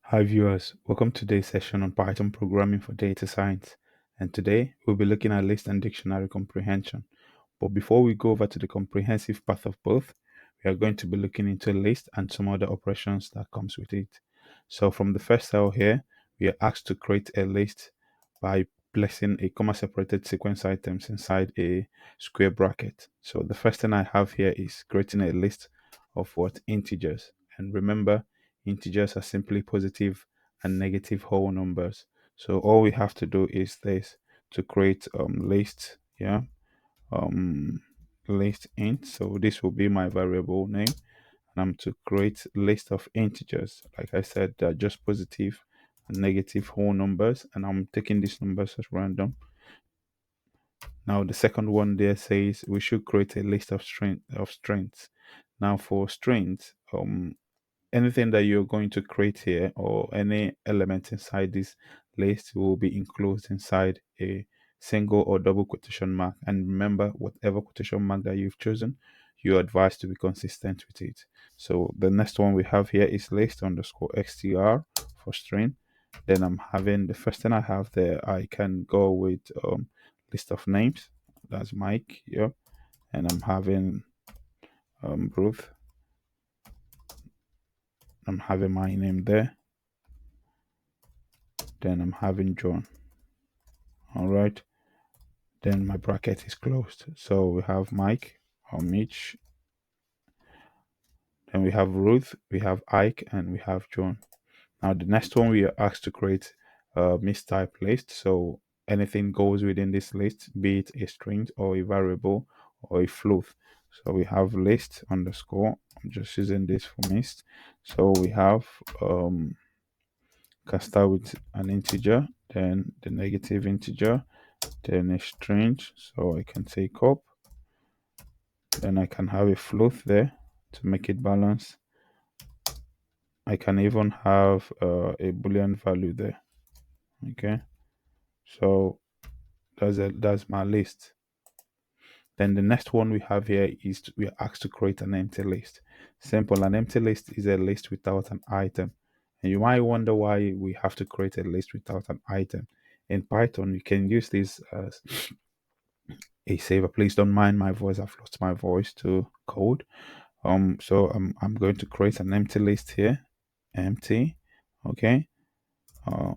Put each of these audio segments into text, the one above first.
Hi viewers, welcome to today's session on Python programming for data science. And today we'll be looking at list and dictionary comprehension. But before we go over to the comprehensive part of both, we are going to be looking into a list and some other operations that comes with it. So from the first cell here, we are asked to create a list by placing a comma separated sequence items inside a square bracket. So the first thing I have here is creating a list of what integers. And remember, integers are simply positive and negative whole numbers. So all we have to do is this to create list, yeah, um list int. So this will be my variable name, and I'm to create list of integers. Like I said, they're just positive and negative whole numbers, and I'm taking these numbers as random. Now the second one there says we should create a list of strings. Now for strings, anything that you're going to create here or any element inside this list will be enclosed inside a single or double quotation mark. And remember, whatever quotation mark that you've chosen, you're advised to be consistent with it. So the next one we have here is list underscore xtr for string. Then I'm having the first thing I have there, I can go with list of names. That's Mike, yeah. And I'm having Ruth. I'm having my name there. Then I'm having John. All right. Then my bracket is closed. So we have Mike or Mitch. Then we have Ruth, we have Ike, and we have John. Now the next one we are asked to create a mistype list. So anything goes within this list, be it a string or a variable or a float. So we have list underscore. I'm just using this for mist. So we have can start with an integer, then the negative integer, then a string. So I can take up, then I can have a float there to make it balance. I can even have a boolean value there. Okay, so that's my list. Then the next one we have here is we are asked to create an empty list. Simple. An empty list is a list without an item. And you might wonder why we have to create a list without an item. In Python, you can use this as a saver. Please don't mind my voice. I've lost my voice to code. So I'm going to create an empty list here. Empty. Okay. Uh,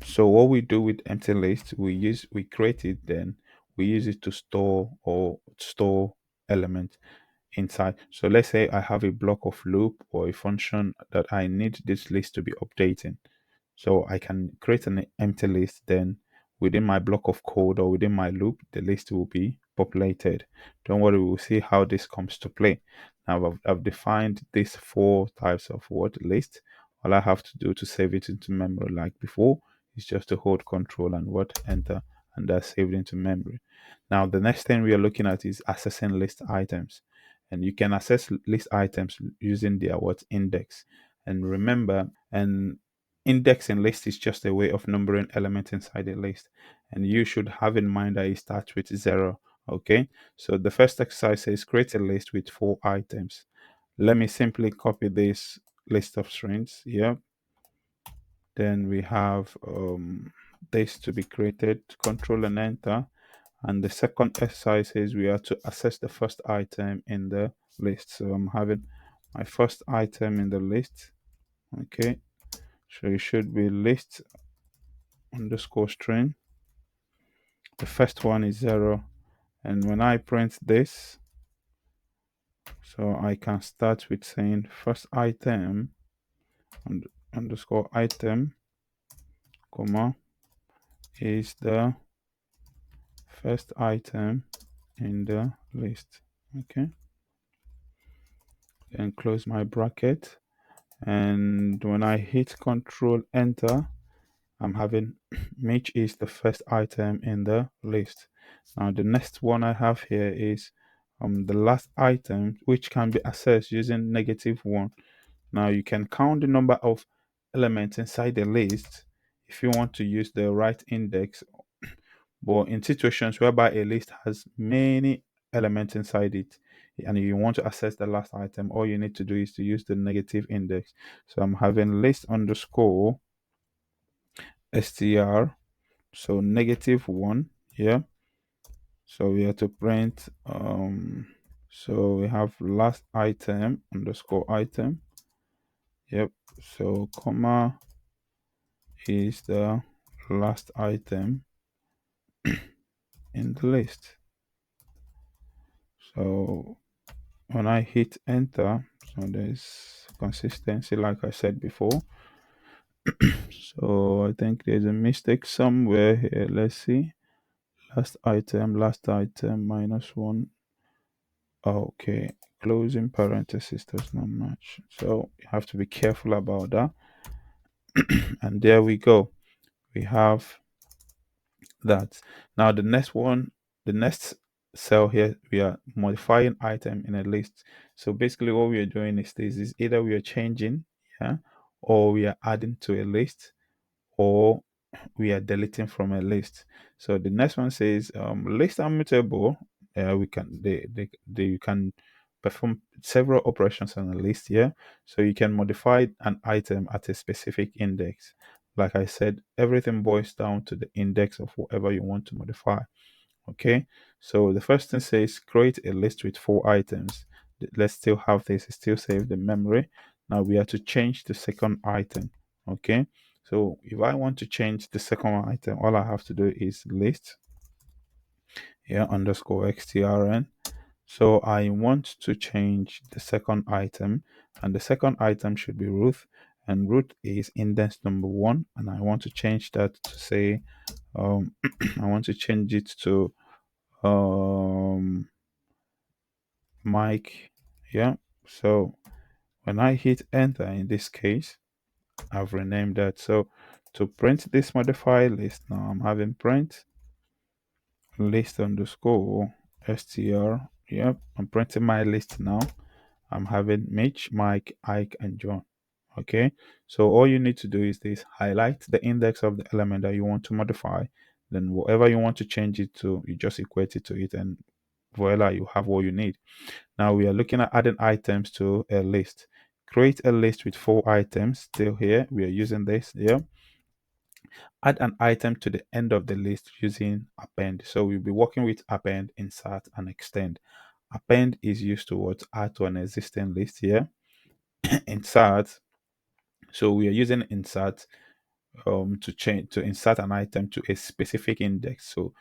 so what we do with empty list, we create it, then we use it to store element inside. So let's say I have a block of loop or a function that I need this list to be updating. So I can create an empty list, then within my block of code or within my loop, the list will be populated. Don't worry, we'll see how this comes to play. Now I've defined these four types of word list. All I have to do to save it into memory like before is just to hold control and what enter, and that's saved into memory. Now the next thing we are looking at is accessing list items. And you can access list items using their what index. And remember, an index in list is just a way of numbering elements inside a list. And you should have in mind that it starts with zero. Okay, so the first exercise says create a list with four items. Let me simply copy this list of strings here. Then we have this to be created, control and enter. And the second exercise is we are to access the first item in the list. So I'm having my first item in the list. Okay, so it should be list underscore string. The first one is zero. And when I print this, so I can start with saying first item underscore item, comma, is the first item in the list. Okay, then close my bracket. And when I hit control enter, I'm having Mitch is the first item in the list. Now the next one I have here is the last item, which can be accessed using -1. Now you can count the number of elements inside the list if you want to use the right index, but in situations whereby a list has many elements inside it, and you want to access the last item, all you need to do is to use the negative index. So I'm having list underscore str, so -1. Yeah, so we have to print so we have last item underscore item. Yep, so comma is the last item in the list. So when I hit enter, so there's consistency like I said before. So I think there's a mistake somewhere here. Let's see. Last item -1. Okay, closing parenthesis does not match. So you have to be careful about that. And there we go. We have that. Now the next one, the next cell here, we are modifying item in a list. So basically what we are doing is this: is either we are changing, yeah, or we are adding to a list, or we are deleting from a list. So the next one says list are mutable. We can they you can perform several operations on a list here. So you can modify an item at a specific index. Like I said, everything boils down to the index of whatever you want to modify. Okay, so the first thing says create a list with 4 items. Let's still have this, still save the memory. Now we have to change the second item. Okay, so if I want to change the second item, all I have to do is list here underscore xtrn. So I want to change the second item, and the second item should be root, and root is index number 1, and I want to change that to say I want to change it to Mike. Yeah, so when I hit enter in this case, I've renamed that. So to print this modified list, now I'm having print list underscore str. Yep, I'm printing my list now. I'm having Mitch, Mike, Ike, and John. Okay, so all you need to do is this: highlight the index of the element that you want to modify, then whatever you want to change it to, you just equate it to it, and voila, you have what you need. Now we are looking at adding items to a list. Create a list with 4 items. Still here, we are using this here. Add an item to the end of the list using append. So we'll be working with append, insert, and extend. Append is used to what? Add to an existing list here. Insert. So we are using insert to insert an item to a specific index. So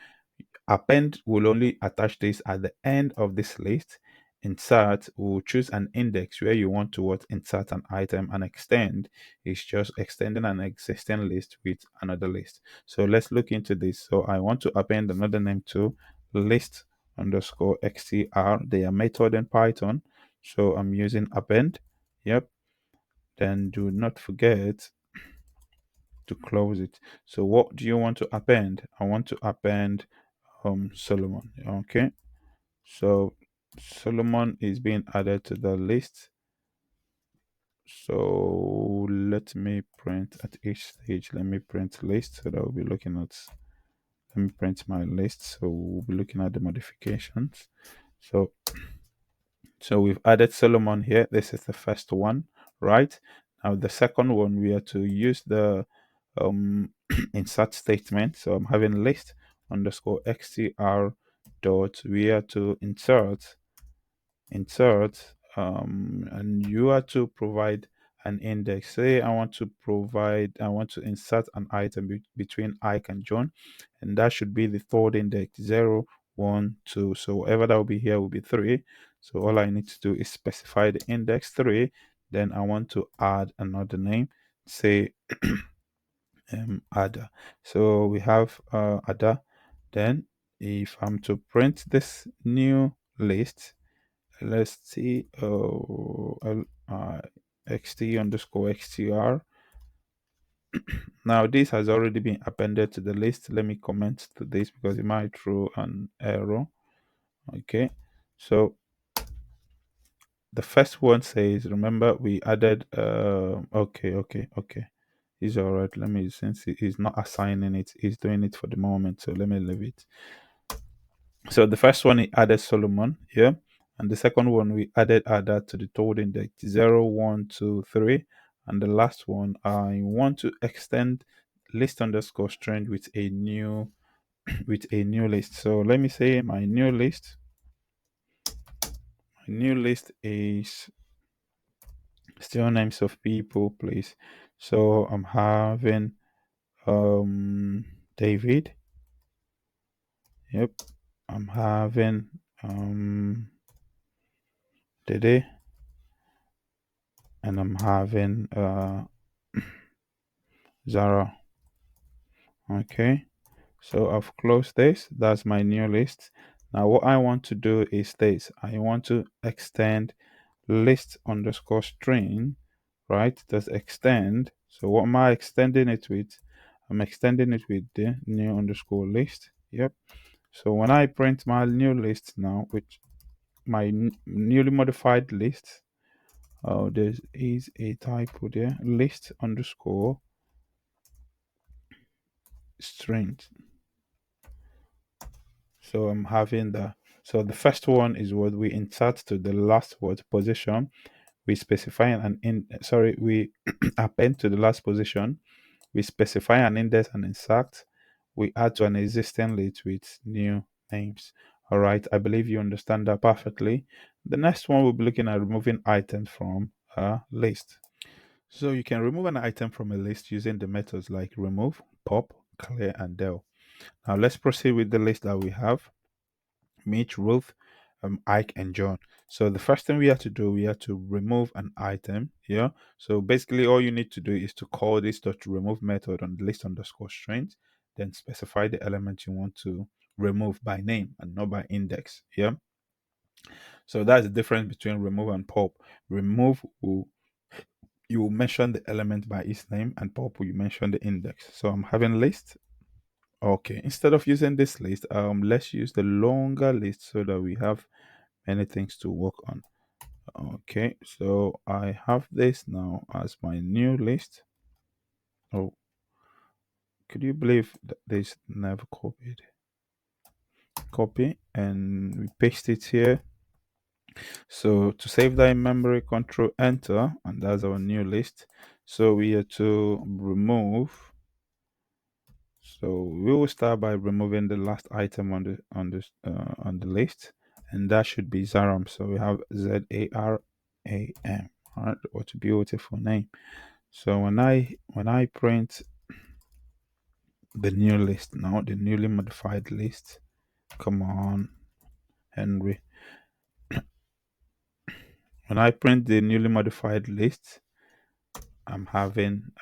append will only attach this at the end of this list. Insert will choose an index where you want to what insert an item, and extend is just extending an existing list with another list. So let's look into this. So I want to append another name to list underscore xtr. They are method in Python. So I'm using append. Yep. Then do not forget to close it. So what do you want to append? I want to append Solomon. Okay, so Solomon is being added to the list. So let me print at each stage. Let me print list, so that we'll be looking at, let me print my list, so we'll be looking at the modifications. So we've added Solomon here. This is the first one, right? Now the second one, we are to use the insert statement. So I'm having list underscore xtr dot, we are to insert and you are to provide an index. Say I want to insert an item between Ike and John, and that should be the third index, 0, 1, 2. So whatever that will be here will be 3. So all I need to do is specify the index 3. Then I want to add another name, say Ada. So we have Ada. Then if I'm to print this new list, let's see, xt underscore xtr. Now this has already been appended to the list. Let me comment to this because it might throw an error. Okay, so the first one says, remember we added okay, he's all right. Let me, since he's not assigning it, he's doing it for the moment, so let me leave it. So the first one, he added Solomon here, And the second one, we added that to the third index 0, 1, 2, 3. And the last one, I want to extend list underscore string with a new with a new list. So let me say my new list. My new list is still names of people, please. So I'm having David. Yep. I'm having Dede, and I'm having Zara. Okay. So I've closed this. That's my new list. Now what I want to do is this. I want to extend list underscore string, right? That's extend. So what am I extending it with? I'm extending it with the new underscore list. Yep. So when I print my new list now, which my newly modified list, oh, there is a typo there. List underscore string. So I'm having the so the first one is what we insert to the last word position. We specify an in sorry we append to the last position. We specify an index and insert. We add to an existing list with new names. All right, I believe you understand that perfectly. The next one we'll be looking at removing items from a list. So you can remove an item from a list using the methods like remove, pop, clear, and del. Now let's proceed with the list that we have. Mitch, Ruth, Ike, and John. So the first thing we have to do, we have to remove an item. Yeah. So basically, all you need to do is to call this dot remove method on the list underscore string, then specify the element you want to remove by name and not by index. Yeah. So that's the difference between remove and pop. Remove will you will mention the element by its name, and pop will you mention the index. So I'm having list. Okay, instead of using this list, let's use the longer list so that we have many things to work on. Okay, so I have this now as my new list. Oh, could you believe that this never copied? Copy and we paste it here. So to save that in memory, control enter, and that's our new list. So we have to remove. So we will start by removing the last item on the list, and that should be Zaram. So we have ZARAM. All right, what a beautiful name. So when I print the new list now, the newly modified list, come on, Henry. When I print the newly modified list, I'm having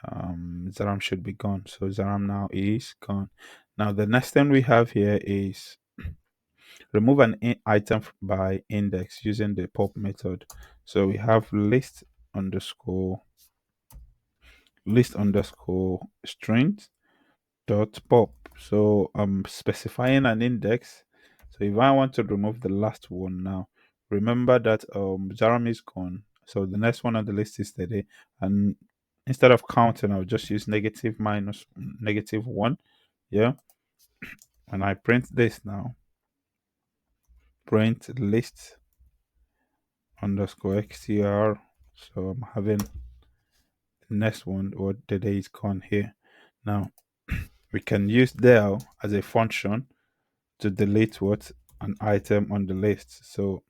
Zaram should be gone. So Zaram now is gone. Now the next thing we have here is remove an item by index using the pop method. So we have list underscore string dot pop. So I'm specifying an index. So if I want to remove the last one now, remember that Jaram is gone. So the next one on the list is today. And instead of counting, I'll just use negative minus negative one. Yeah. When I print this now, print list underscore xtr. So I'm having the next one or the day is gone here. Now we can use del as a function to delete what an item on the list. So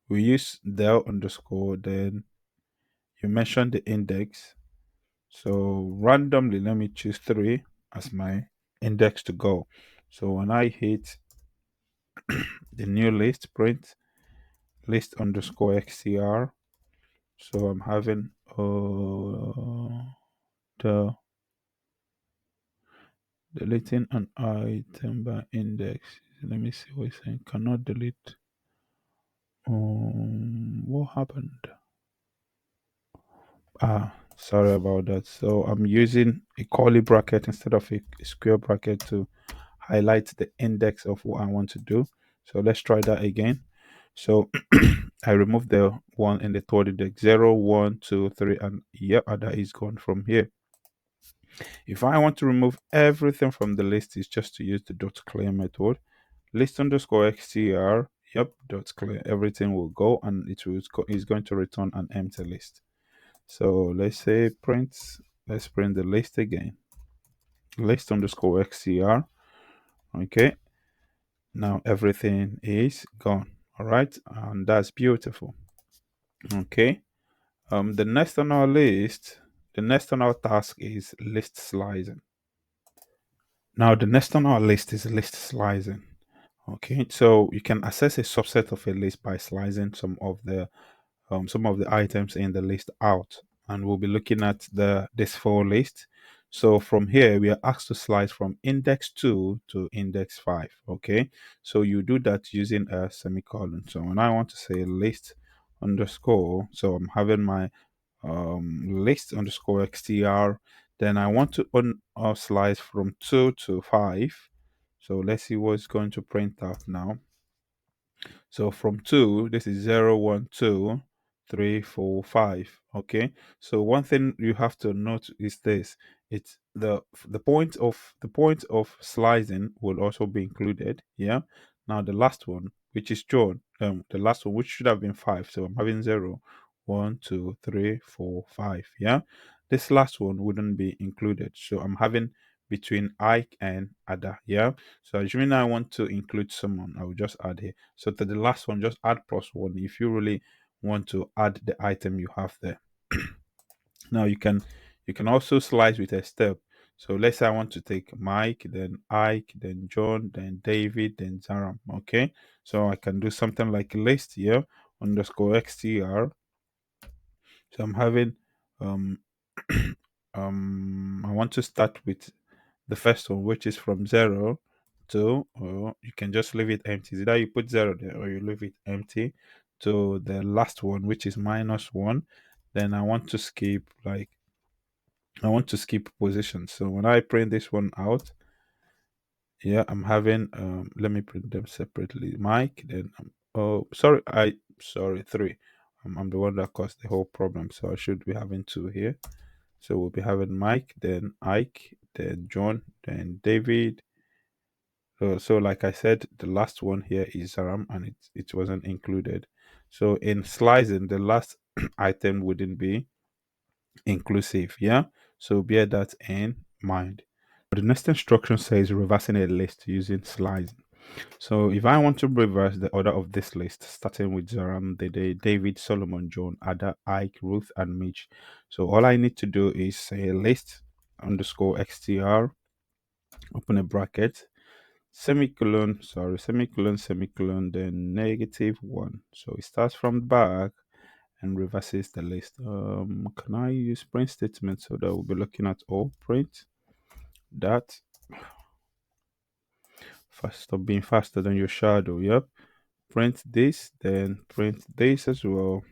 we use del underscore, then you mention the index. So randomly, let me choose 3 as my index to go. So when I hit the new list, print list underscore xcr. So I'm having the deleting an item by index. Let me see what it's saying. Cannot delete. What happened? Sorry about that. So I'm using a curly bracket instead of a square bracket to highlight the index of what I want to do. So let's try that again. So I removed the one in the third index 0, 1, 2, 3, and yeah, that is gone from here. If I want to remove everything from the list, it's just to use the dot clear method. List underscore xtr. Yep, dot clear. Everything will go, and is going to return an empty list. So let's say print. Let's print the list again. List underscore xcr. Okay. Now everything is gone. All right, and that's beautiful. Okay. The next on our list, the next on our task is list slicing. Now, the next on our list is list slicing. Okay, so you can access a subset of a list by slicing some of the items in the list out, and we'll be looking at this full list. So from here, we are asked to slice from index 2 to index 5. Okay, so you do that using a semicolon. So when I want to say list underscore, so I'm having my list underscore xtr, then I want to slice from 2 to 5. So let's see what's going to print out now. So from 2, this is 0, 1, 2, 3, 4, 5. Okay. So one thing you have to note is this. It's the point of slicing will also be included. Yeah. Now the last one, which is John, the last one, which should have been 5. So I'm having 0, 1, 2, 3, 4, 5. Yeah. This last one wouldn't be included. So I'm having between Ike and Ada. Yeah. So assuming I want to include someone, I will just add here. So to the last one, just add +1 if you really want to add the item you have there. Now you can also slice with a step. So let's say I want to take Mike, then Ike, then John, then David, then Zaram. Okay. So I can do something like list here underscore xtr. So I'm having um I want to start with the first one, which is from 0 to, or you can just leave it empty. Is either you put 0 there or you leave it empty to the last one, which is -1. Then I want to skip position. So when I print this one out, yeah, I'm having let me print them separately. Mike, then oh sorry 3. I'm the one that caused the whole problem, so I should be having 2 here. So we'll be having Mike, then Ike, then John, then David. So like I said, the last one here is Zaram, and it wasn't included. So in slicing, the last item wouldn't be inclusive. Yeah. So bear that in mind. The next instruction says reversing a list using slicing. So if I want to reverse the order of this list, starting with Zaram, David, Solomon, John, Ada, Ike, Ruth, and Mitch. So all I need to do is say list underscore xtr, open a bracket, semicolon, then -1. So it starts from the back and reverses the list. Can I use print statement so that we'll be looking at all print that stop being faster than your shadow? Yep. Print this, then print this as well,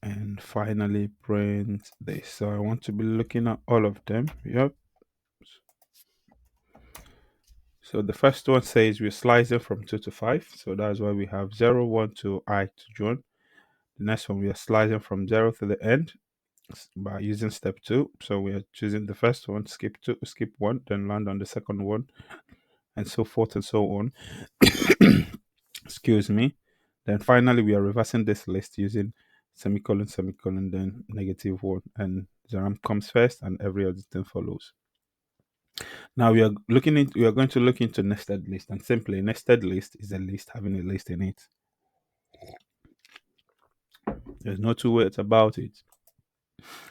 and finally print this. So I want to be looking at all of them. Yep. So the first one says we're slicing from 2 to 5. So that's why we have 0, 1 to I to John. The next one we are slicing from 0 to the end by using step 2. So we are choosing the first one, skip 1, then land on the second one, and so forth and so on. Excuse me. Then finally we are reversing this list using semicolon, then -1, and Zaram comes first and every other thing follows. Now we are going to look into nested list, and simply nested list is a list having a list in it. There's no two ways about it.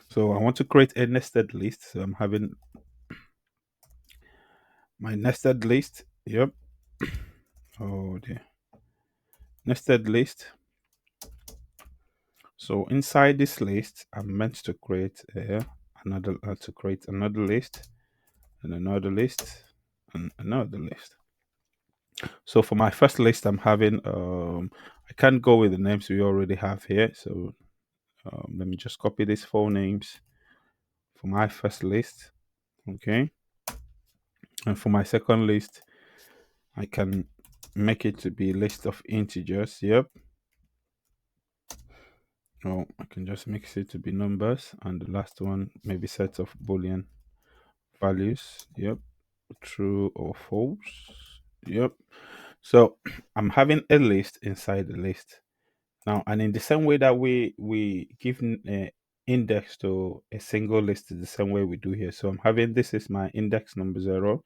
So I want to create a nested list. So I'm having my nested list. Yep. Oh dear. Nested list. So inside this list, I'm meant to create another list, and another list, and another list. So for my first list, I'm having I can't go with the names we already have here. So let me just copy these 4 names for my first list. Okay. And for my second list, I can make it to be list of integers. Yep. Or I can just mix it to be numbers, and the last one maybe set of Boolean values. Yep. True or false. Yep. So I'm having a list inside the list now, and in the same way that we give index to a single list is the same way we do here. So I'm having this is my index number 0,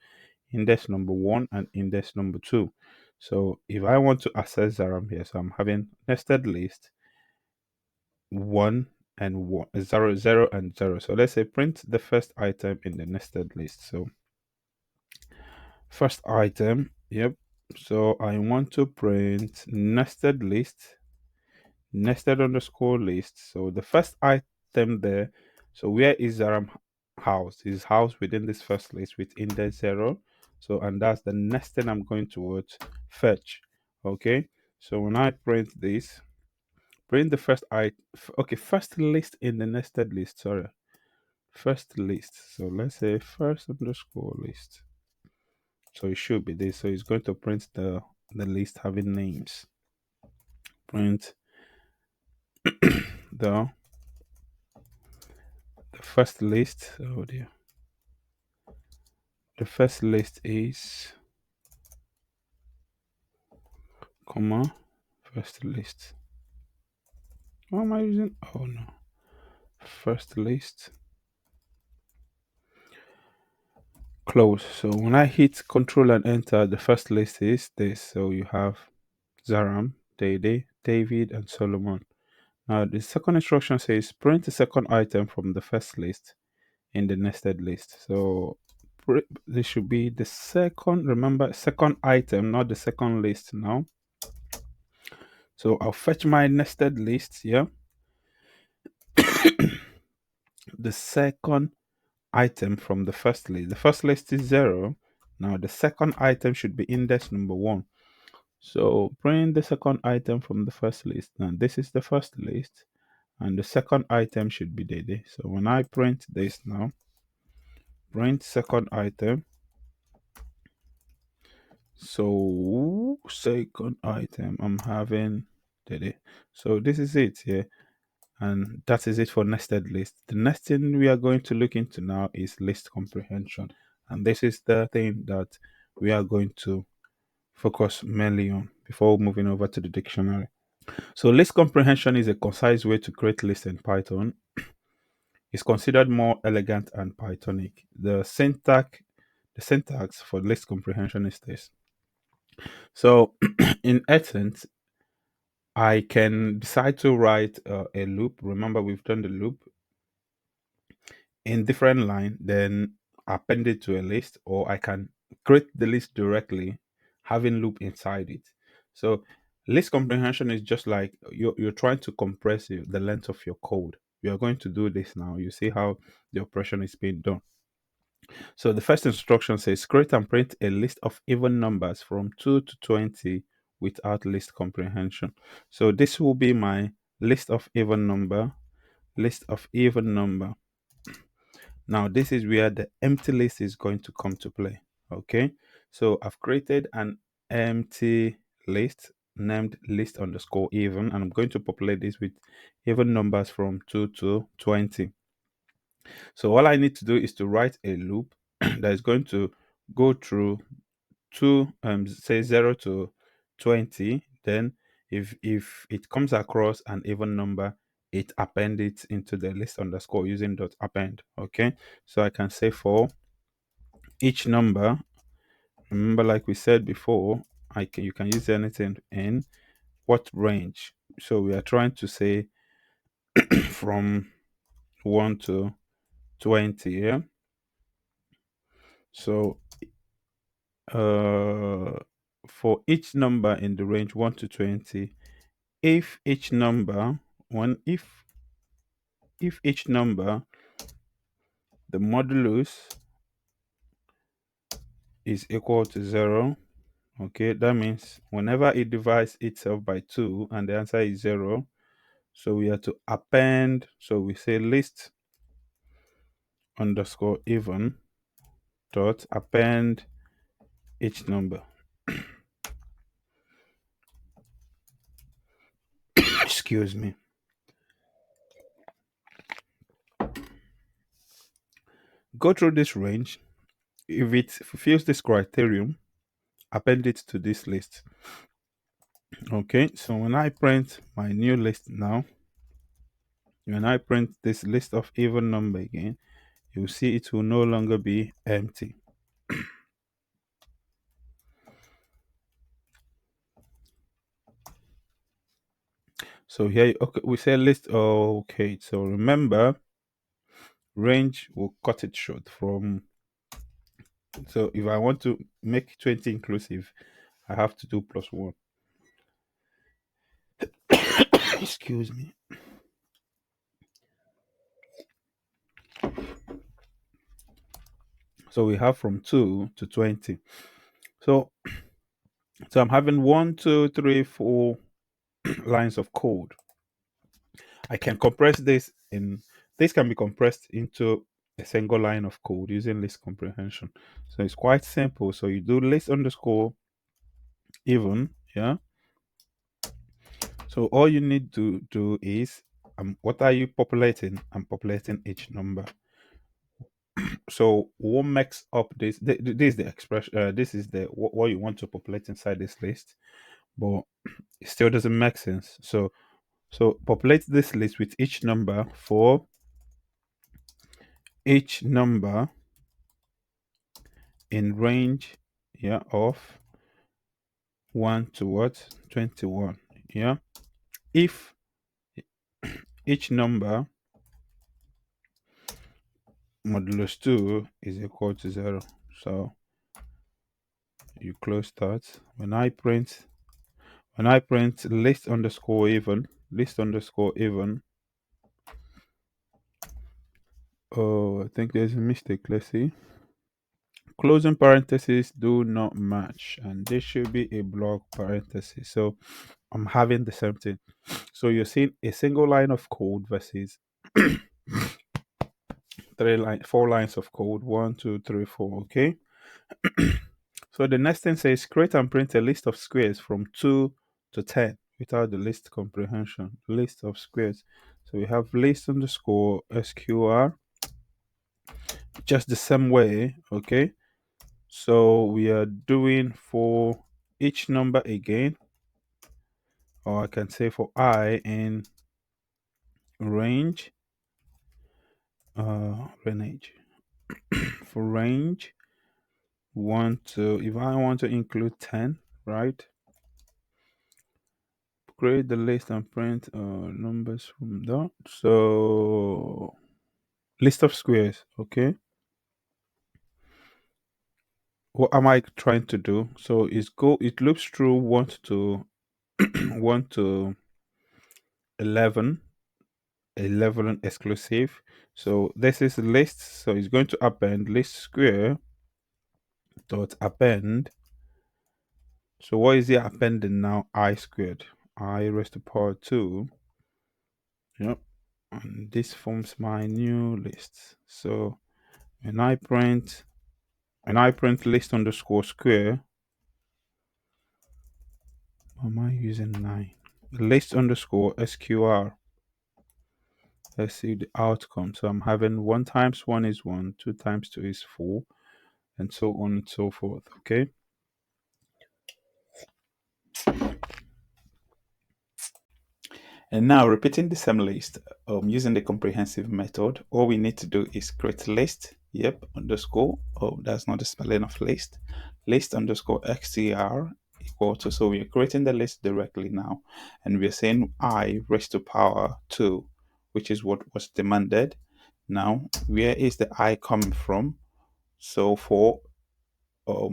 index number 1, and index number 2. So if I want to access Zaram here, so I'm having nested list 1 and 1, 0, 0 and 0. So let's say print the first item in the nested list. So first item, yep. So I want to print nested list, nested underscore list. So the first item there, so where is Zaram house? Is house within this first list with index 0. So and that's the next thing I'm going towards fetch. Okay. So when I print this, print the first okay, first list in the nested list. Sorry, first list. So let's say first underscore list. So it should be this. So it's going to print the list having names. Print the the first list. Oh dear. The first list is comma first list. What am I using? Oh no. First list close. So when I hit Control and Enter, the first list is this. So you have Zaram, Dede, David, and Solomon. Now the second instruction says print the second item from the first list in the nested list. So this should be the second, remember, second item, not the second list now. So I'll fetch my nested list here. The second item from the first list. The first list is 0. Now the second item should be index number 1. So print the second item from the first list. Now this is the first list and the second item should be Dede. So when I print this now, print second item. So second item I'm having Dede. So this is it here. And that is it for nested list. The next thing we are going to look into now is list comprehension. And this is the thing that we are going to focus mainly on before moving over to the dictionary. So list comprehension is a concise way to create lists in Python. It's considered more elegant and Pythonic. The syntax for list comprehension is this. So in essence, I can decide to write a loop. Remember, we've done the loop in different line, then append it to a list, or I can create the list directly, having loop inside it. So list comprehension is just like you're trying to compress the length of your code. We are going to do this now. You see how the operation is being done. So the first instruction says create and print a list of even numbers from 2 to 20 without list comprehension. So this will be my list of even number, list of even number. Now, this is where the empty list is going to come to play. Okay, so I've created an empty list named list underscore even, and I'm going to populate this with even numbers from 2 to 20. So, all I need to do is to write a loop that is going to go through say 0 to 20. Then, if it comes across an even number, it append it into the list underscore using dot append. Okay, so I can say for each number, remember like we said before, you can use anything in what range. So we are trying to say from 1 to 20. Yeah, so uh for each number in the range 1 to 20, if each number one if each number, the modulus is equal to 0. Okay, that means whenever it divides itself by 2 and the answer is 0, so we have to append. So we say list underscore even dot append each number. Excuse me. Go through this range. If it fulfills this criterion, append it to this list. Okay, so when I print my new list now, when I print this list of even number again, you'll see it will no longer be empty. So here, okay, we say list. Okay, so remember, range will cut it short from. So if I want to make 20 inclusive, I have to do +1. Excuse me. So we have from 2 to 20. So I'm having 1, 2, 3, 4 lines of code. I can compress this can be compressed into a single line of code using list comprehension. So it's quite simple. So you do list underscore even, yeah. So all you need to do is, what are you populating? I'm populating each number. So what makes up this is the expression, this is the what you want to populate inside this list, but it still doesn't make sense. So populate this list with each number for each number in range, yeah, of 1 to what 21, yeah. If each number modulus 2 is equal to 0, so you close that. When I print list underscore even, oh, I think there's a mistake. Let's see. Closing parentheses do not match, and this should be a block parenthesis. So I'm having the same thing. So you're seeing a single line of code versus 4 lines of code. 1, 2, 3, 4. Okay. So the next thing says create and print a list of squares from 2 to 10 without the list comprehension. List of squares. So we have list underscore sqr, just the same way. Okay. So we are doing for each number again, or I can say for I in range, range for range 1 to, if I want to include 10, right? Create the list and print numbers from that. So list of squares, okay. What am I trying to do? So it loops through 1 to 1 to 11 exclusive. So this is list, so it's going to append list square dot append. So what is it appending now? I squared, I raised to power 2. Yep. And this forms my new list. So when I print list underscore square, am I using 9? List underscore sqr. Let's see the outcome. So I'm having 1 times 1 is 1, 2 times 2 is 4, and so on and so forth. Okay. And now repeating the same list, using the comprehensive method, all we need to do is create list, yep, underscore, oh, that's not the spelling of list, list underscore xcr equal to, so we're creating the list directly now, and we're saying I raised to power 2, which is what was demanded. Now, where is the I coming from? So for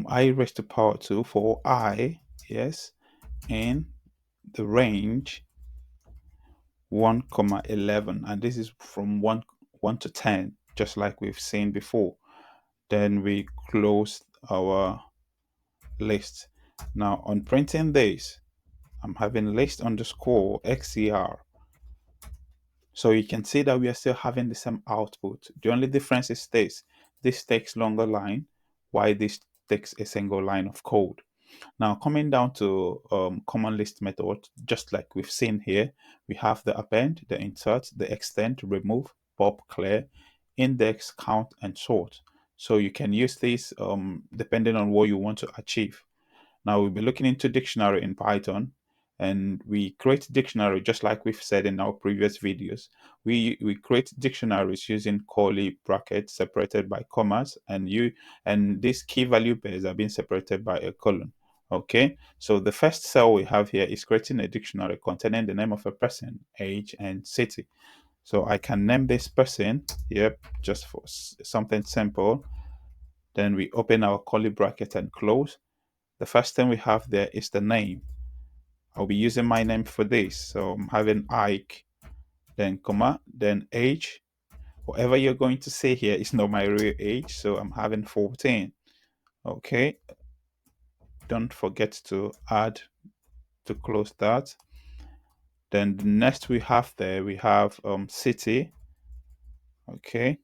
I raised to power 2 for I, yes, in the range 1 comma 11, and this is from 1 to 10, just like we've seen before. Then we close our list. Now on printing this, I'm having list underscore xcr, so you can see that we are still having the same output. The only difference is this takes longer line, while this takes a single line of code. Now coming down to common list method, just like we've seen here, we have the append, the insert, the extend, remove, pop, clear, index, count, and sort. So you can use these depending on what you want to achieve. Now we'll be looking into dictionary in Python, and we create dictionary just like we've said in our previous videos. We create dictionaries using curly brackets separated by commas, and these key value pairs are being separated by a colon. Okay, so the first cell we have here is creating a dictionary containing the name of a person, age, and city. So I can name this person, yep, just for something simple. Then we open our curly bracket and close. The first thing we have there is the name. I'll be using my name for this. So I'm having Iyke, then comma, then age. Whatever you're going to say here is not my real age. So I'm having 14. Okay. Don't forget to add to close that. Then the next we have there, we have city. Okay.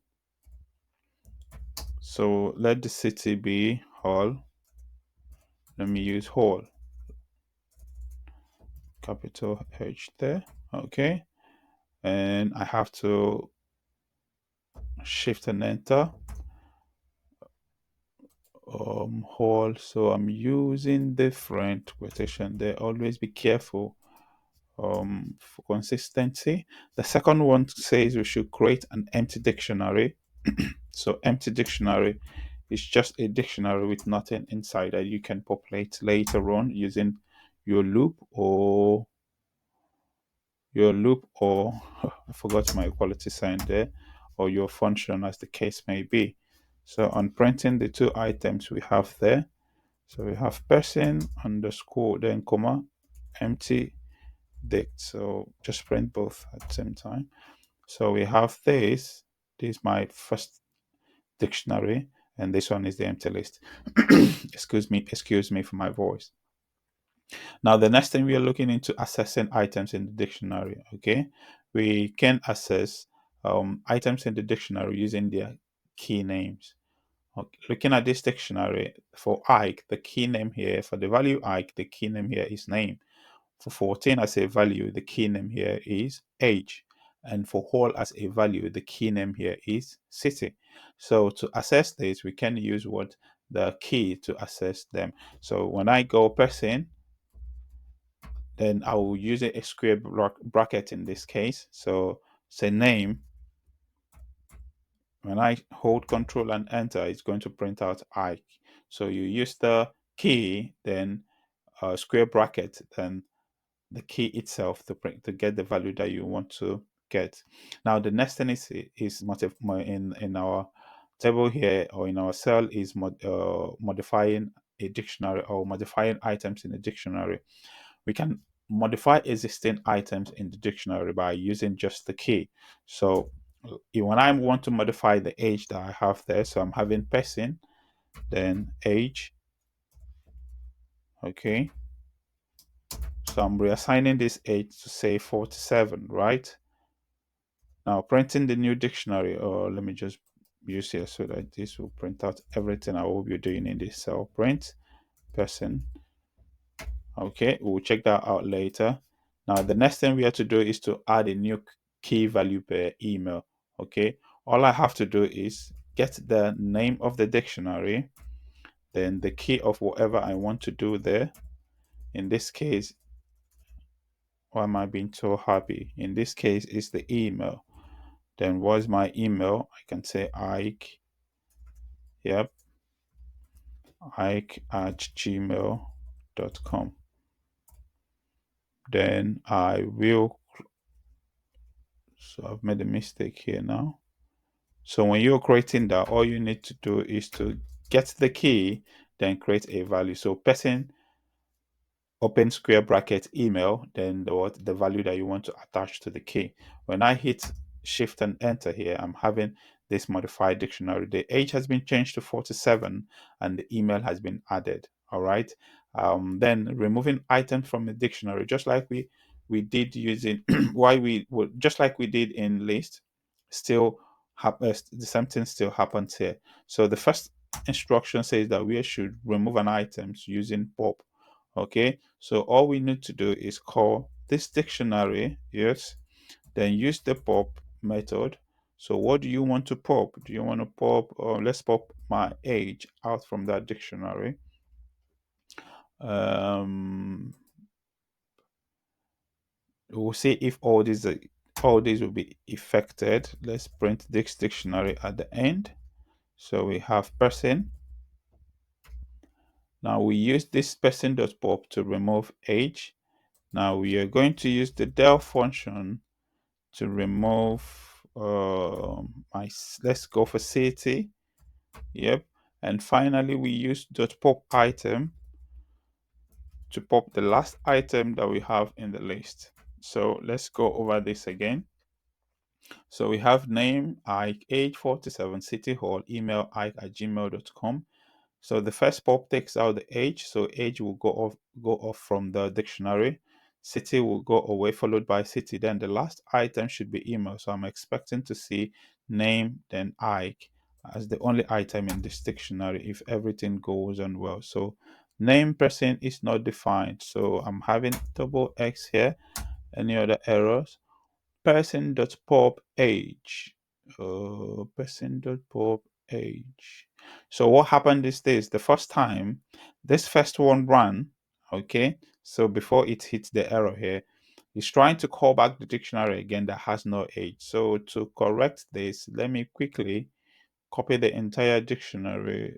So let the city be Hull. Let me use Hull. Capital H there. Okay. And I have to shift and enter. Whole, so I'm using different quotation there. Always be careful for consistency. The second one says we should create an empty dictionary. So empty dictionary is just a dictionary with nothing inside that you can populate later on using your loop or I forgot my equality sign there, or your function, as the case may be. So on printing the two items we have there, so we have person underscore then comma empty dict. So just print both at the same time. So we have this. This is my first dictionary, and this one is the empty list. Excuse me for my voice. Now the next thing we are looking into assessing items in the dictionary. Okay, we can assess items in the dictionary using their key names. Okay. Looking at this dictionary for Iyke, the key name here for the value Iyke, the key name here is name. For 14 as a value, the key name here is age. And for whole as a value, the key name here is city. So to assess this, we can use what the key to assess them. So when I go person, then I will use a square bracket in this case. So say name. When I hold Control and Enter, it's going to print out Iyke. So you use the key, then square bracket, then the key itself to print to get the value that you want to get. Now the next thing is in our table here, or in our cell, is modifying a dictionary or modifying items in a dictionary. We can modify existing items in the dictionary by using just the key. So when I want to modify the age that I have there, so I'm having person, then age. Okay, so I'm reassigning this age to say 47, right? Now printing the new dictionary, or let me just use here so that this will print out everything I will be doing in this cell. Print person. Okay, we'll check that out later. Now the next thing we have to do is to add a new key value per email. Okay, all I have to do is get the name of the dictionary, then the key of whatever I want to do there. In this case, why am I being so happy? In this case, it's the email. Then what's my email? I can say Iyke. Yep, Iyke@gmail.com. Then I will, so I've made a mistake here now. So when you're creating that, all you need to do is to get the key, then create a value. So person, open square bracket, email, then the value that you want to attach to the key. When I hit shift and enter here, I'm having this modified dictionary. The age has been changed to 47 and the email has been added. All right. Then removing items from the dictionary, just like we did using why we would, just like we did in list, still the same thing still happens here. So the first instruction says that we should remove an item using pop. Okay, so all we need to do is call this dictionary, yes, then use the pop method. So what do you want to pop? Do you want to pop, or let's pop my age out from that dictionary. We'll see if all these will be affected. Let's print this dictionary at the end. So we have person. Now we use this person.pop to remove age. Now we are going to use the del function to remove let's go for city. Yep. And finally we use .pop item to pop the last item that we have in the list. So let's go over this again. So we have name Iyke, age 47, city hall, email iyke@gmail.com. So the first pop takes out the age, so age will go off from the dictionary. City will go away, followed by city. Then the last item should be email. So I'm expecting to see name, then Iyke as the only item in this dictionary if everything goes on well. So name person is not defined. So I'm having double X here. Any other errors? Person.pop age. Person.pop age. So what happened is this: the first time this first one ran, okay, so before it hits the error here, it's trying to call back the dictionary again that has no age. So to correct this, let me quickly copy the entire dictionary.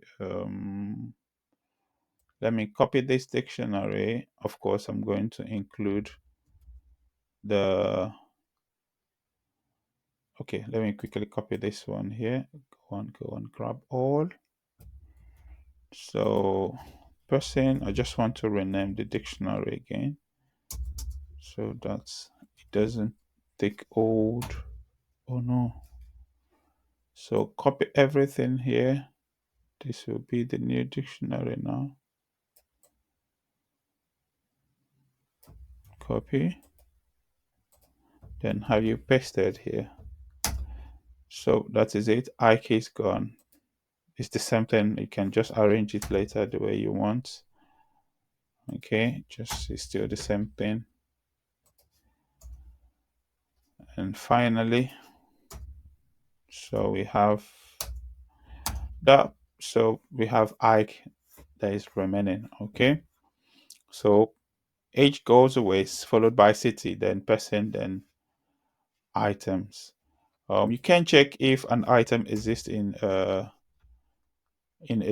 Let me copy this dictionary. Of course, I'm going to include the okay, let me quickly copy this one here. Go on, grab all. So person, I just want to rename the dictionary again so that it doesn't take old. Oh no. So copy everything here. This will be the new dictionary now. Copy. Then have you pasted here. So that is it. Iyke is gone. It's the same thing. You can just arrange it later the way you want. Okay, just it's still the same thing. And finally, so we have that. So we have Iyke that is remaining. Okay, so age goes away, followed by city, then person, then items. You can check if an item exists in a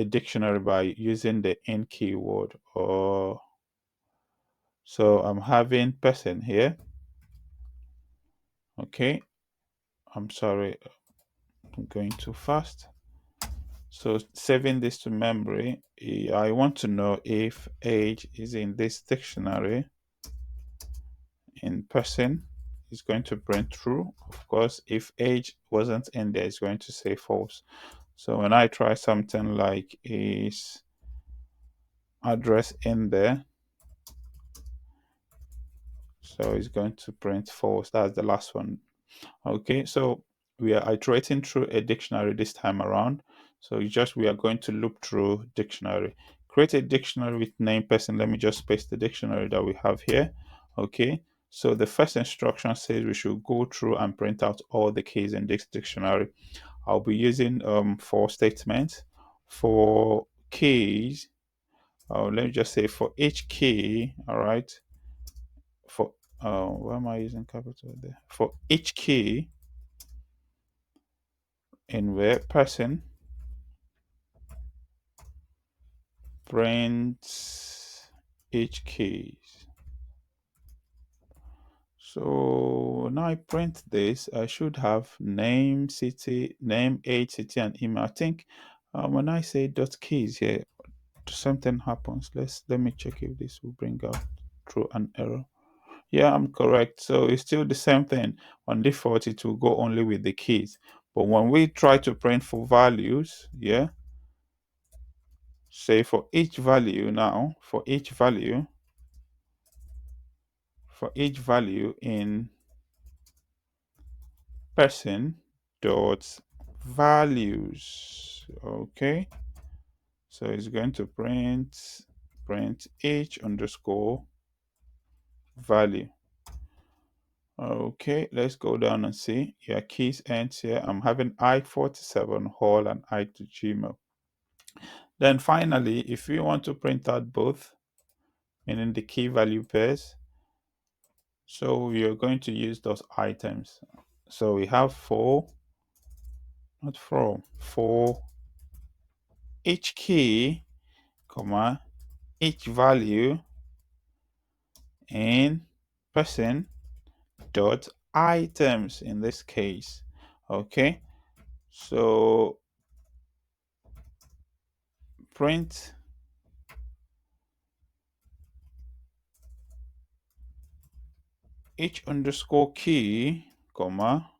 dictionary by using the in keyword. Or so I'm having person here. Okay, I'm sorry, I'm going too fast. So saving this to memory, I want to know if age is in this dictionary. In person is going to print true. Of course, if age wasn't in there, it's going to say false. So when I try something like is address in there, so it's going to print false. That's the last one. Okay, so we are iterating through a dictionary this time around. So we are going to loop through dictionary. Create a dictionary with name person. Let me just paste the dictionary that we have here. Okay, so the first instruction says we should go through and print out all the keys in this dictionary. I'll be using for statements. For keys, let me just say for each key, all right, for why am I using capital there? For each key in where person prints each keys. So now I print this, I should have name, city, name, age, city, and email. I think when I say dot keys here, something happens. Let me check if this will bring out through an error. Yeah, I'm correct. So it's still the same thing. On default, it will go only with the keys. But when we try to print for values, yeah, say for each value now, for each value in person dot values. Okay, so it's going to print each underscore value. Okay, let's go down and see. Yeah, keys ends here. I'm having Iyke47 hall and Iyke to Gmail. Then finally, if we want to print out both, meaning the key value pairs. So we are going to use those items. So we have for each key, comma, each value in person dot items in this case. Okay, so print each underscore key, comma,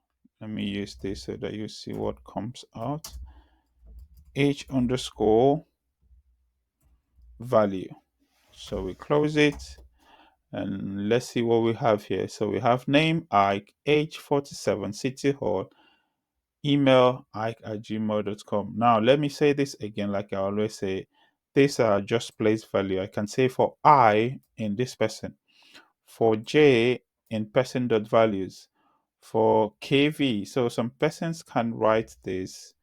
let me use this so that you see what comes out. Each underscore value. So we close it and let's see what we have here. So we have name Iyke, age 47, City Hall, email iyke@gmail.com. Now let me say this again, like I always say, these are just place value. I can say for I in this person, for J in person dot values, for KV. So some persons can write this.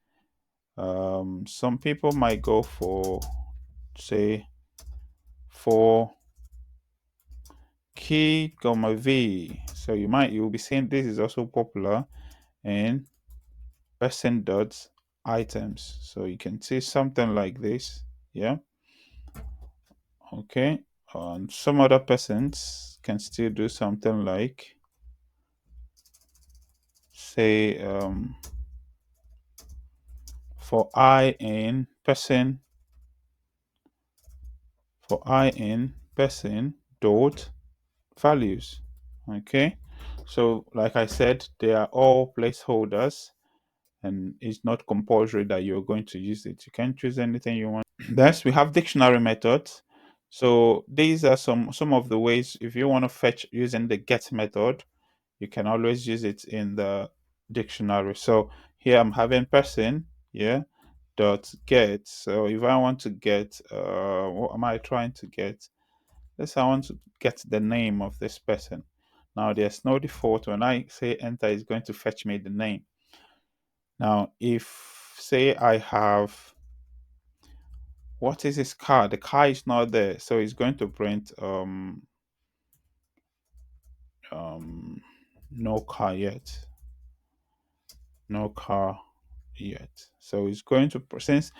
Some people might go for, say, for key comma V. So you'll be seeing this is also popular in person dot items. So you can see something like this. Yeah. Okay. Some other persons can still do something like, say, for I in person dot values. Okay, so like I said, they are all placeholders and it's not compulsory that you're going to use it. You can choose anything you want. Next we have dictionary methods. So these are some of the ways. If you want to fetch using the get method, you can always use it in the dictionary. So here I'm having person, yeah, dot get. So if I want to get, what am I trying to get? Let's say I want to get the name of this person. Now there's no default. When I say enter, it's going to fetch me the name. Now if, say, I have, what is his car? The car is not there, so it's going to print no car yet. No car yet. So it's going to, since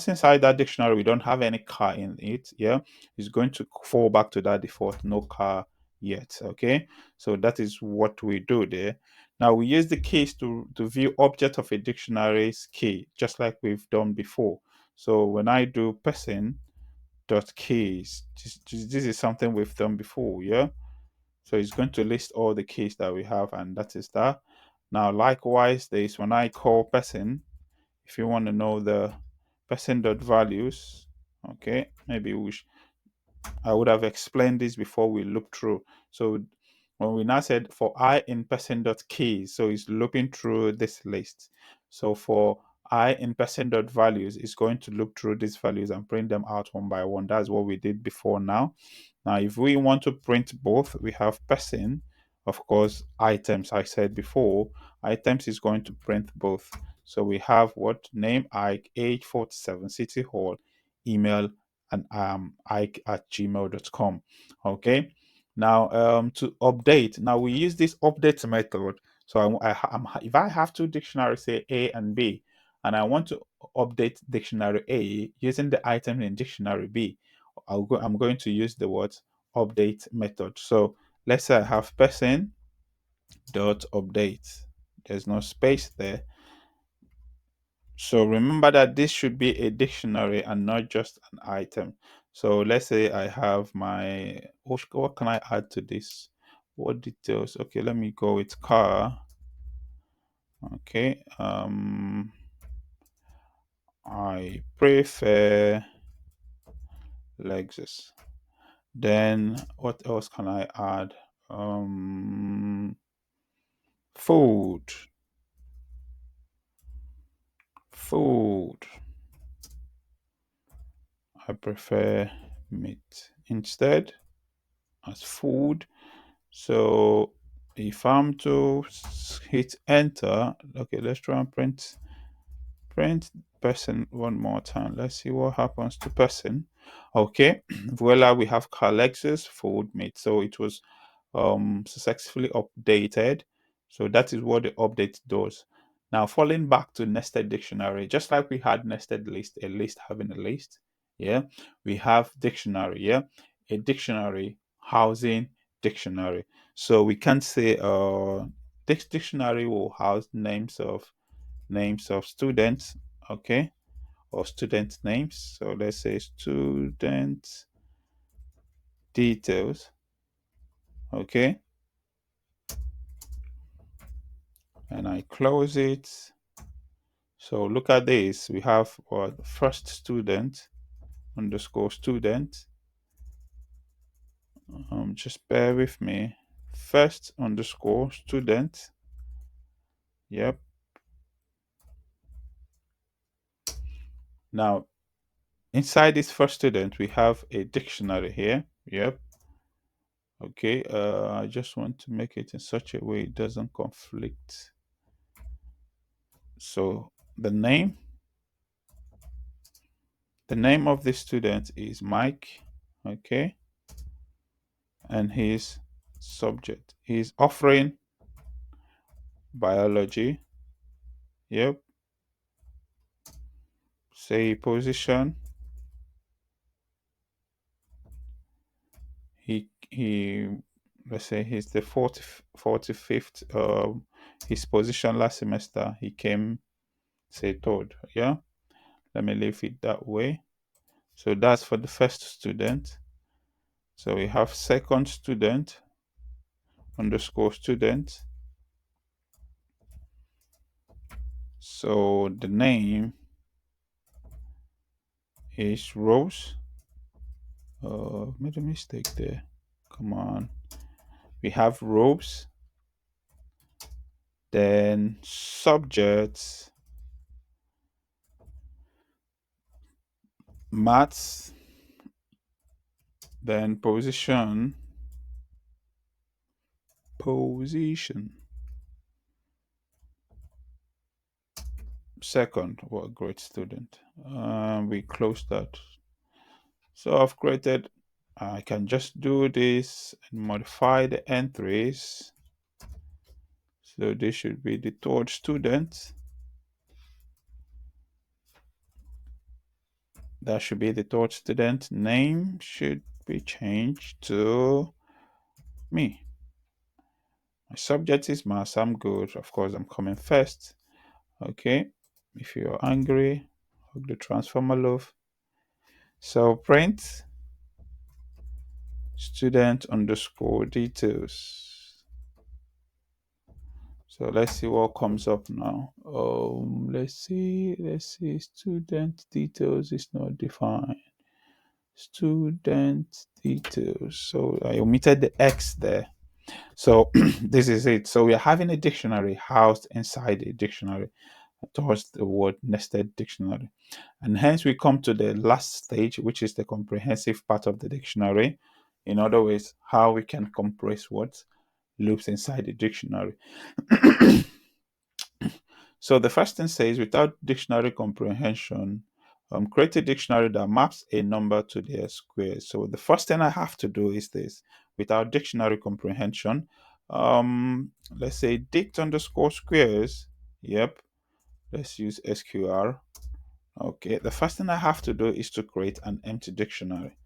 inside that dictionary we don't have any car in it, yeah, it's going to fall back to that default no car yet. Okay, so that is what we do there. Now we use the keys to view object of a dictionary's key, just like we've done before. So when I do person dot keys, this is something we've done before, yeah. So it's going to list all the keys that we have, and that is that. Now likewise, there is when I call person, if you want to know the person dot values, okay, maybe I would have explained this before we look through. So when we now said for I in person dot keys, so it's looking through this list. So for I in person dot values, it's going to look through these values and print them out one by one. That's what we did before. Now if we want to print both, we have person, of course, items. I said before, items is going to print both. So we have what? Name Iyke, age 47, City Hall, email, and iyke@gmail.com. Okay. Now to update. Now we use this update method. So if I have two dictionaries, say A and B, and I want to update dictionary A using the item in dictionary B, I'm going to use the word update method. So let's say I have person dot update. There's no space there. So remember that this should be a dictionary and not just an item. So let's say I have my, what can I add to this? What details? Okay, let me go with car. Okay, I prefer Lexus. Then what else can I add? Food. Food. I prefer meat instead as food. So if I'm to hit enter, okay, let's try and print person one more time. Let's see what happens to person. Okay, voila, we have Alexis food mate. So it was successfully updated. So that is what the update does. Now, falling back to nested dictionary, just like we had nested list, a list having a list, yeah, we have dictionary, yeah, a dictionary housing dictionary. So we can say this dictionary will house names of students, okay, or student names. So let's say student details, okay, and I close it. So look at this. We have what, first student underscore student. Just bear with me. First underscore student. Yep. Now inside this first student, we have a dictionary here. Yep. Okay. I just want to make it in such a way it doesn't conflict. So the name of this student is Mike. Okay. And his subject. He's offering biology. Yep. Say position. He let's say he's the 45th his position last semester he came say third. Yeah. Let me leave it that way. So that's for the first student. So we have second student underscore student. So the name is Rose. Made a mistake there. Come on. We have Rose. Then subjects, maths. Then position. Second, what a great student. We close that. So I've created, I can just do this and modify the entries. So this should be the third student. That should be the third student. Name should be changed to me. My subject is maths. I'm good. Of course, I'm coming first. Okay. If you're angry, hug the transformer love. So print student underscore details. So let's see what comes up now. Let's see. Student details is not defined. Student details. So I omitted the X there. So this is it. So we are having a dictionary housed inside a dictionary towards the word nested dictionary. And hence we come to the last stage, which is the comprehensive part of the dictionary. In other words, how we can compress what loops inside the dictionary. So the first thing says, without dictionary comprehension, create a dictionary that maps a number to their squares. So the first thing I have to do is this. Without dictionary comprehension, let's say dict underscore squares. Yep. Let's use SQR. Okay. The first thing I have to do is to create an empty dictionary.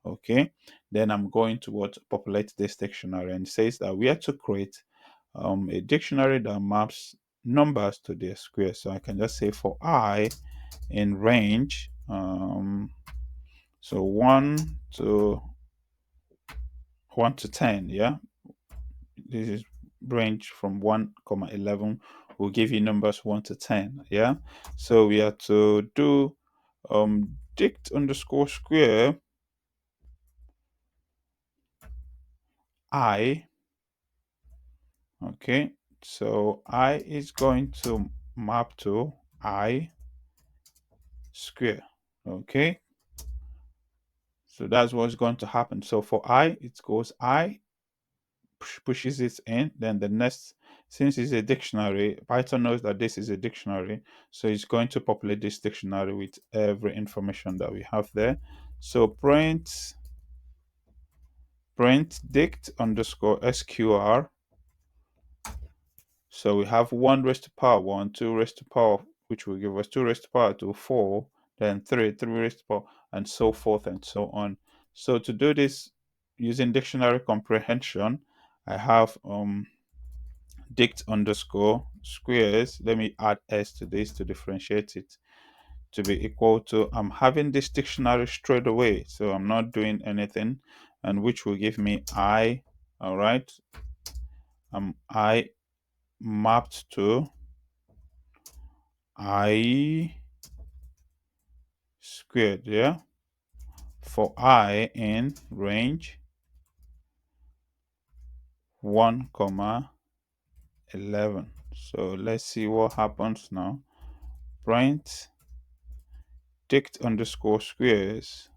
Okay. Then I'm going to populate this dictionary, and it says that we have to create a dictionary that maps numbers to their square. So I can just say for I in range, so 1 to 10. Yeah, this is range from 1 comma 11 will give you numbers 1 to 10. Yeah, so we have to do dict underscore square I. Okay, so I is going to map to I square. Okay, so that's what's going to happen. So for I, it goes I pushes it in, then the next, since it's a dictionary, Python knows that this is a dictionary, so it's going to populate this dictionary with every information that we have there. So print dict underscore sqr. So we have 1 raised to power 1, 2 raised to power, which will give us 2 raised to power 2, 4, then 3 raised to power, and so forth and so on. So to do this using dictionary comprehension, I have dict underscore squares. Let me add s to this to differentiate it, to be equal to, I'm having this dictionary straight away, so I'm not doing anything, and which will give me I. All right, I mapped to I squared, yeah, for I in range 1 comma 11. So let's see what happens now. Print dict underscore squares.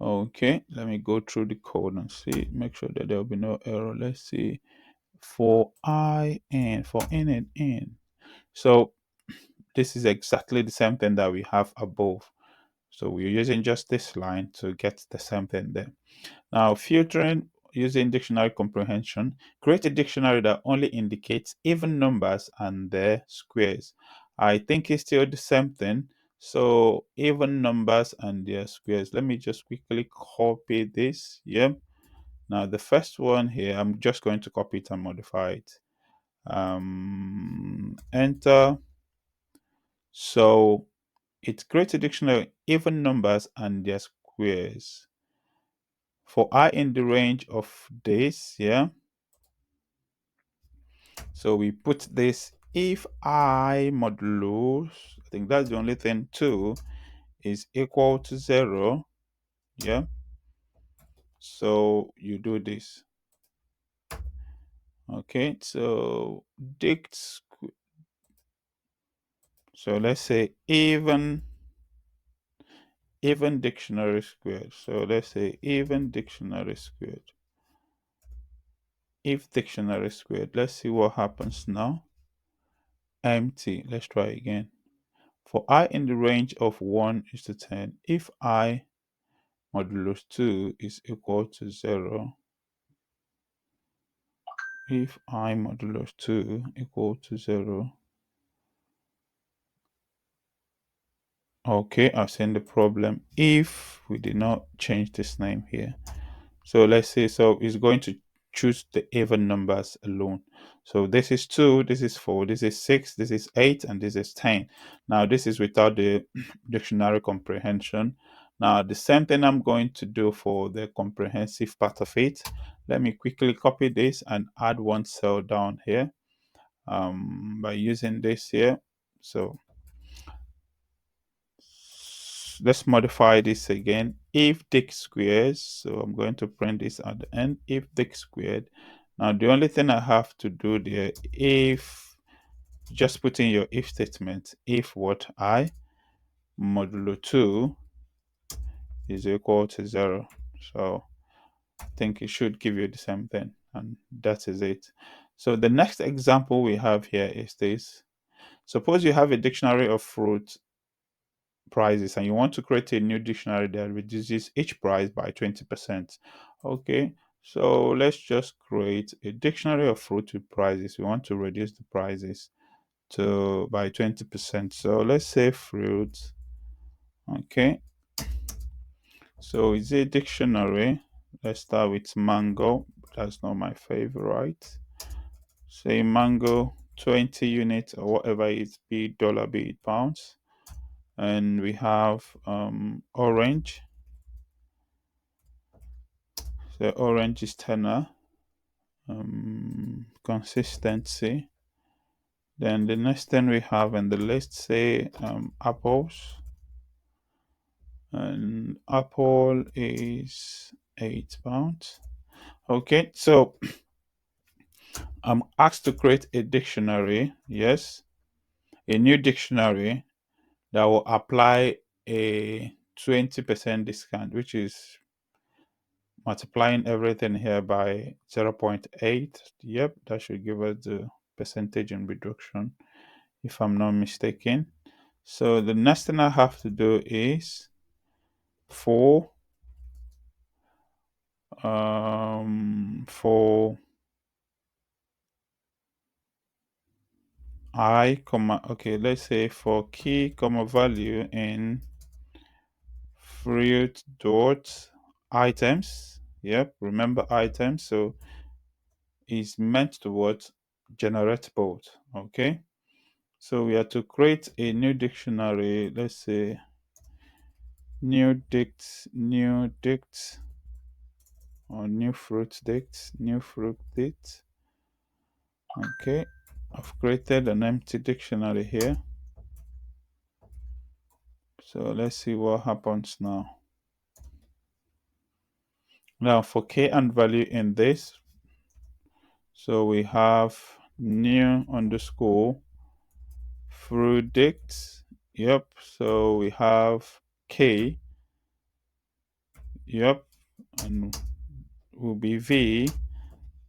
Okay, let me go through the code and see, make sure that there will be no error. Let's see, for I in, for in and in. So this is exactly the same thing that we have above. So we're using just this line to get the same thing there. Now, filtering using dictionary comprehension, create a dictionary that only indicates even numbers and their squares. I think it's still the same thing. So even numbers and their squares. Let me just quickly copy this. Yeah. Now the first one here, I'm just going to copy it and modify it. Enter. So it creates a dictionary even numbers and their squares. For I in the range of this, yeah. So we put this if I modulus, I think that's the only thing too, is equal to 0, yeah. So you do this. Okay, so dict, so let's say even dictionary squared. So let's say even dictionary squared. If dictionary squared, let's see what happens now. Empty. Let's try again. For I in the range of 1 is to 10, if I modulus 2 is equal to 0, if I modulus 2 equal to 0, okay, I've seen the problem if we did not change this name here. So let's say, so it's going to choose the even numbers alone. So this is 2, this is 4, this is 6, this is 8, and this is 10. Now this is without the dictionary comprehension. Now the same thing I'm going to do for the comprehensive part of it. Let me quickly copy this and add one cell down here by using this here. So let's modify this again. If dict squares, so I'm going to print this at the end. If dict squared. Now the only thing I have to do there, if just put in your if statement, if what I modulo 2 is equal to 0. So I think it should give you the same thing, and that is it. So the next example we have here is this. Suppose you have a dictionary of fruit prices and you want to create a new dictionary that reduces each price by 20%. Okay, so let's just create a dictionary of fruit with prices. We want to reduce the prices to by 20%. So let's say fruit. Okay, so it's a dictionary. Let's start with mango. That's not my favorite. Say mango 20 units or whatever it be, dollar, be it pounds. And we have orange. So orange is tenner. Consistency. Then the next thing we have in the list, say apples. And apple is £8. Okay, so I'm asked to create a dictionary. Yes, a new dictionary that will apply a 20% discount, which is multiplying everything here by 0.8. Yep, that should give us the percentage in reduction, if I'm not mistaken. So the next thing I have to do is for I comma, okay, let's say for key comma value in fruit dot items. Yep, remember items, so is meant to what? Generate both. Okay, so we are to create a new dictionary. Let's say new dict or new fruit dict. Okay, I've created an empty dictionary here. So let's see what happens now. Now for k and value in this, so we have new underscore fruit dict. Yep, so we have k. Yep, and will be v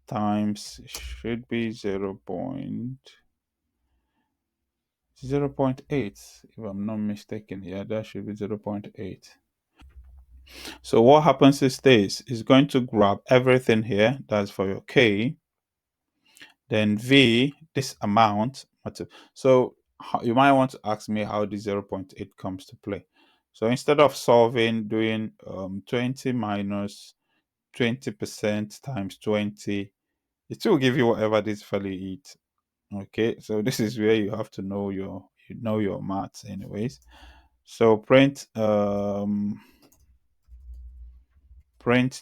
times should be 0.8 if I'm not mistaken. Yeah, that should be 0.8. So what happens is this is going to grab everything here that's for your k, then v this amount. So you might want to ask me how the 0.8 comes to play. So instead of solving doing 20 minus 20% times 20, it will give you whatever this value is. Okay, so this is where you have to know your maths anyways. So print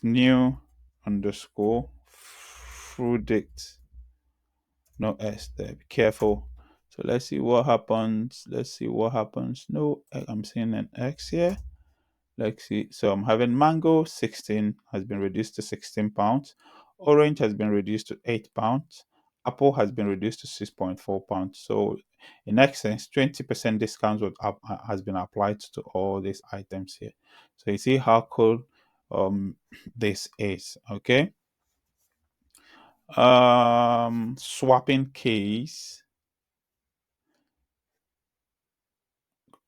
new underscore fruit, no s there, be careful. So let's see what happens. No, I'm seeing an x here. Let's see. So I'm having mango 16 has been reduced to 16 pounds. Orange has been reduced to 8 pounds. Apple has been reduced to 6.4 pounds. So in essence, 20% discount has been applied to all these items here. So you see how cool this is. Okay. Swapping keys.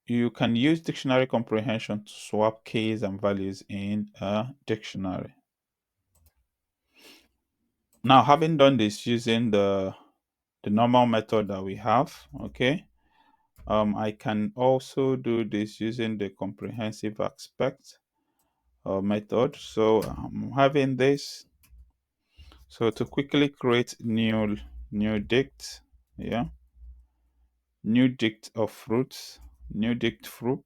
You can use dictionary comprehension to swap keys and values in a dictionary. Now, having done this using the normal method that we have, okay, I can also do this using the comprehensive aspect method. So I'm having this. So to quickly create new dict, yeah, new dict of fruits, new dict fruit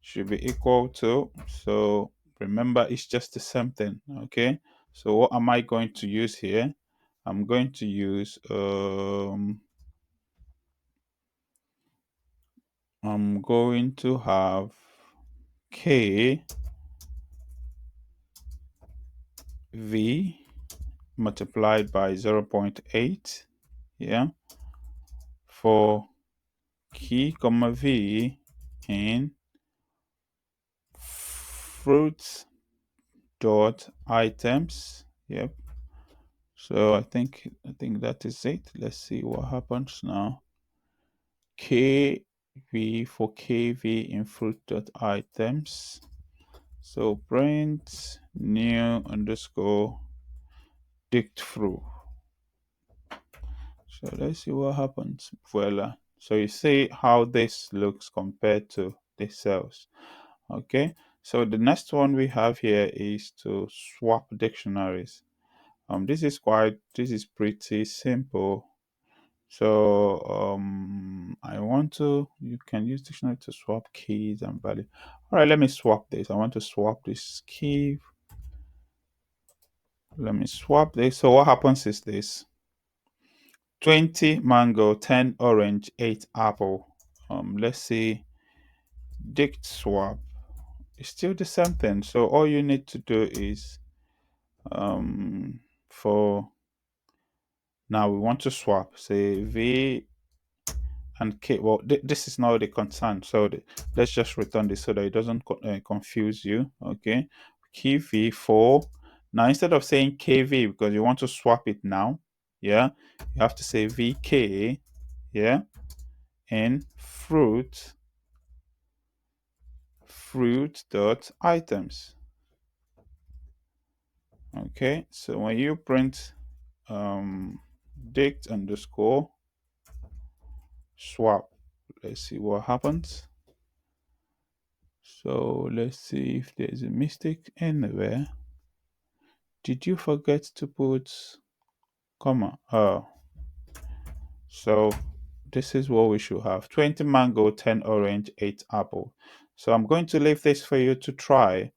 should be equal to. So remember, it's just the same thing. Okay. So what am I going to use here? I'm going to use I'm going to have k v multiplied by 0.8, yeah, for key comma v in fruits dot items. Yep. So I think that is it. Let's see what happens now. Kv for kv in fruit dot items. So print new underscore dict through. So let's see what happens. Voila. So you see how this looks compared to the cells. Okay. So the next one we have here is to swap dictionaries. This is pretty simple. So you can use dictionary to swap keys and value. All right, let me swap this. I want to swap this key. Let me swap this. So what happens is this: 20 mango, 10 orange, 8 apple. Let's see, dict swap. It's still the same thing. So all you need to do is for now we want to swap. Say v and k. Well, this is now the concern. So let's just return this so that it doesn't confuse you. Okay, key v4. Now instead of saying kv because you want to swap it now, yeah, you have to say vk, yeah, in fruit fruit dot items. Okay, so when you print dict underscore swap, let's see what happens. So let's see if there's a mistake anywhere. Did you forget to put comma? Oh, so this is what we should have: 20 mango, 10 orange, 8 apple. So I'm going to leave this for you to try.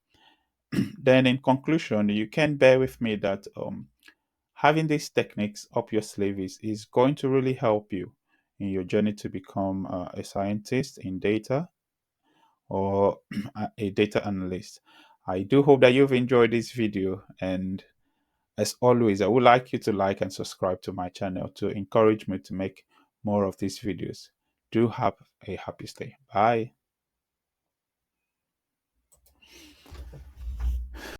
Then in conclusion, you can bear with me that having these techniques up your sleeve is going to really help you in your journey to become a scientist in data or a data analyst. I do hope that you've enjoyed this video, and as always, I would like you to like and subscribe to my channel to encourage me to make more of these videos. Do have a happy stay. Bye.